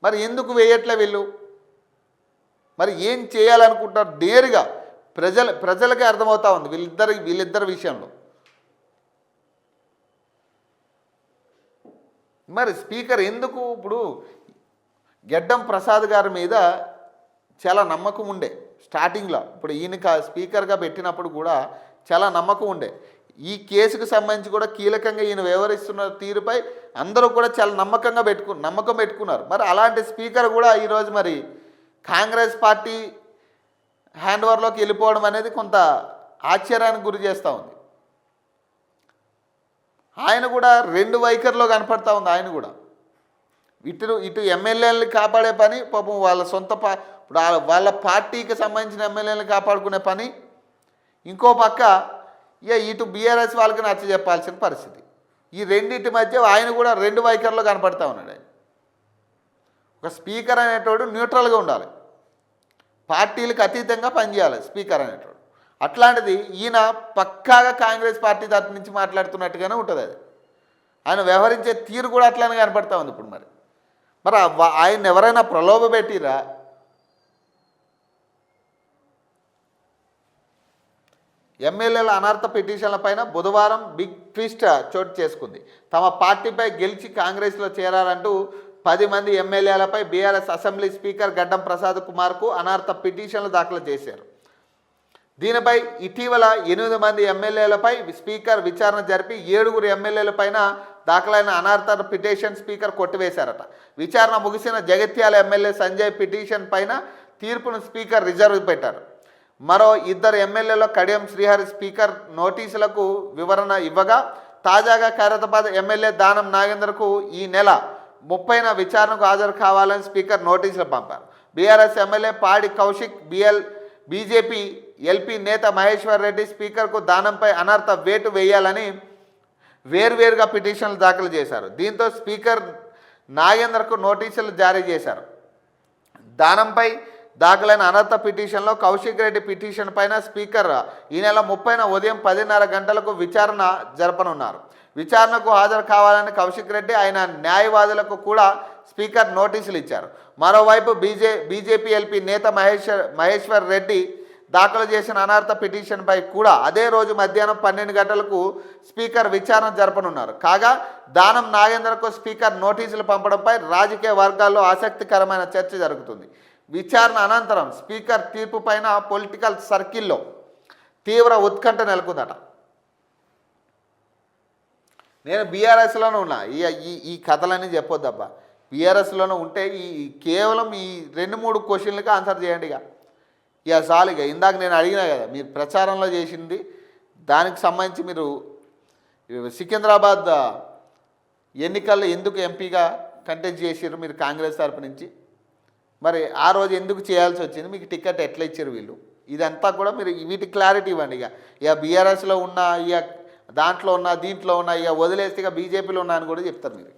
మరి ఎందుకు వేయట్లే వీళ్ళు? మరి ఏం చేయాలనుకుంటారు? నేరుగా ప్రజలకే అర్థమవుతా ఉంది వీళ్ళిద్దరి విషయంలో. మరి స్పీకర్ ఎందుకు ఇప్పుడు గెడ్డం ప్రసాద్ గారి మీద చాలా నమ్మకం ఉండే స్టార్టింగ్లో. ఇప్పుడు ఈయన స్పీకర్గా పెట్టినప్పుడు కూడా చాలా నమ్మకం ఉండే. ఈ కేసుకు సంబంధించి కూడా కీలకంగా ఈయన వ్యవహరిస్తున్న తీరుపై అందరూ కూడా చాలా నమ్మకం పెట్టుకున్నారు. మరి అలాంటి స్పీకర్ కూడా ఈరోజు మరి కాంగ్రెస్ పార్టీ హ్యాండ్ ఓవర్లోకి వెళ్ళిపోవడం అనేది కొంత ఆశ్చర్యానికి గురి చేస్తూ ఉంది. ఆయన కూడా రెండు వైఖరిలో కనపడతా ఉంది. ఆయన కూడా ఇటు ఎమ్మెల్యేలని కాపాడే పని, పాపం వాళ్ళ సొంత ఇప్పుడు వాళ్ళ పార్టీకి సంబంధించిన ఎమ్మెల్యేలను కాపాడుకునే పని, ఇంకో పక్క ఇటు బీఆర్ఎస్ వాళ్ళకి నచ్చ చెప్పాల్సిన పరిస్థితి. ఈ రెండింటి మధ్య ఆయన కూడా రెండు వైఖరిలో కనపడతా ఉన్నాడు. ఆయన ఒక స్పీకర్ అనేటోడు న్యూట్రల్గా ఉండాలి, పార్టీలకు అతీతంగా పనిచేయాలి స్పీకర్ అనేటోడు. అట్లాంటిది ఈయన పక్కాగా కాంగ్రెస్ పార్టీ తరఫు నుంచి మాట్లాడుతున్నట్టుగానే ఉంటుంది. అది ఆయన వ్యవహరించే తీరు కూడా అట్లానే కనపడతా ఉంది. ఇప్పుడు మరి ఆయన ఎవరైనా ప్రలోభ పెట్టిరా? ఎమ్మెల్యేల అనర్హత పిటిషన్లపైన బుధవారం బిగ్ ట్విస్ట్ చోటు చేసుకుంది. తమ పార్టీపై గెలిచి కాంగ్రెస్లో చేరాలంటూ 10 మంది ఎమ్మెల్యేలపై బీఆర్ఎస్ అసెంబ్లీ స్పీకర్ గడ్డం ప్రసాద్ కుమార్కు అనర్హత పిటిషన్లు దాఖలు చేశారు. దీనిపై ఇటీవల 8 మంది ఎమ్మెల్యేలపై స్పీకర్ విచారణ జరిపి 7 ఎమ్మెల్యేలపైన దాఖలైన అనర్హత పిటిషన్ స్పీకర్ కొట్టివేశారట. విచారణ ముగిసిన జగిత్యాల ఎమ్మెల్యే సంజయ్ పిటిషన్ పైన తీర్పును స్పీకర్ రిజర్వ్ పెట్టారు. మరో 2 ఎమ్మెల్యేల కడియం శ్రీహరి స్పీకర్ నోటీసులకు వివరణ ఇవ్వగా, తాజాగా ఖైరతాబాద్ ఎమ్మెల్యే దానం నాగేందర్కు ఈ నెల 30న విచారణకు హాజరు కావాలని స్పీకర్ నోటీసులు పంపారు. బీఆర్ఎస్ ఎమ్మెల్యే పాడి కౌశిక్, బీజేపీ ఎల్పీ నేత మహేశ్వర్ రెడ్డి స్పీకర్కు దానంపై అనర్హత వేటు వేయాలని వేర్వేరుగా పిటిషన్లు దాఖలు చేశారు. దీంతో స్పీకర్ నాగేందర్కు నోటీసులు జారీ చేశారు. దానంపై దాఖలైన అనర్హత పిటిషన్లో కౌశిక్ రెడ్డి పిటిషన్ పైన స్పీకర్ ఈ నెల 30న ఉదయం 10:30 గంటలకు విచారణ జరపనున్నారు. విచారణకు హాజరు కావాలని కౌశిక్ రెడ్డి ఆయన న్యాయవాదులకు కూడా స్పీకర్ నోటీసులు ఇచ్చారు. మరోవైపు బీజేపీ ఎల్పీ నేత మహేశ్వర్ రెడ్డి దాఖలు చేసిన అనర్హత పిటిషన్పై కూడా అదే రోజు మధ్యాహ్నం 12 గంటలకు స్పీకర్ విచారణ జరపనున్నారు. కాగా దానం నాగేందర్కు స్పీకర్ నోటీసులు పంపడంపై రాజకీయ వర్గాల్లో ఆసక్తికరమైన చర్చ జరుగుతుంది. విచారణ అనంతరం స్పీకర్ తీర్పు పైన పొలిటికల్ సర్కిల్లో తీవ్ర ఉత్కంఠ నెలకొందట. నేను బీఆర్ఎస్లోనే ఉన్నా, ఈ కథలన్నీ చెప్పొద్దబ్బా. బీఆర్ఎస్లోనే ఉంటే కేవలం ఈ 2-3 క్వశ్చన్లకి ఆన్సర్ చేయండి. ఇక చాలు. ఇందాక నేను అడిగినా కదా, మీరు ప్రచారంలో చేసింది దానికి సంబంధించి మీరు సికింద్రాబాద్ ఎన్నికల్లో ఎందుకు ఎంపీగా కంటెస్ట్ చేసారు మీరు కాంగ్రెస్ తరపు నుంచి? మరి ఆ రోజు ఎందుకు చేయాల్సి వచ్చింది? మీకు టికెట్ ఎట్లా ఇచ్చారు వీళ్ళు? ఇదంతా కూడా మీరు వీటి క్లారిటీ ఇవ్వండి. ఇక బీఆర్ఎస్లో ఉన్న, ఇక దాంట్లో ఉన్న, దీంట్లో ఉన్న, ఇక వదిలేస్తే ఇక బీజేపీలో ఉన్నా అని కూడా చెప్తారు మీరు.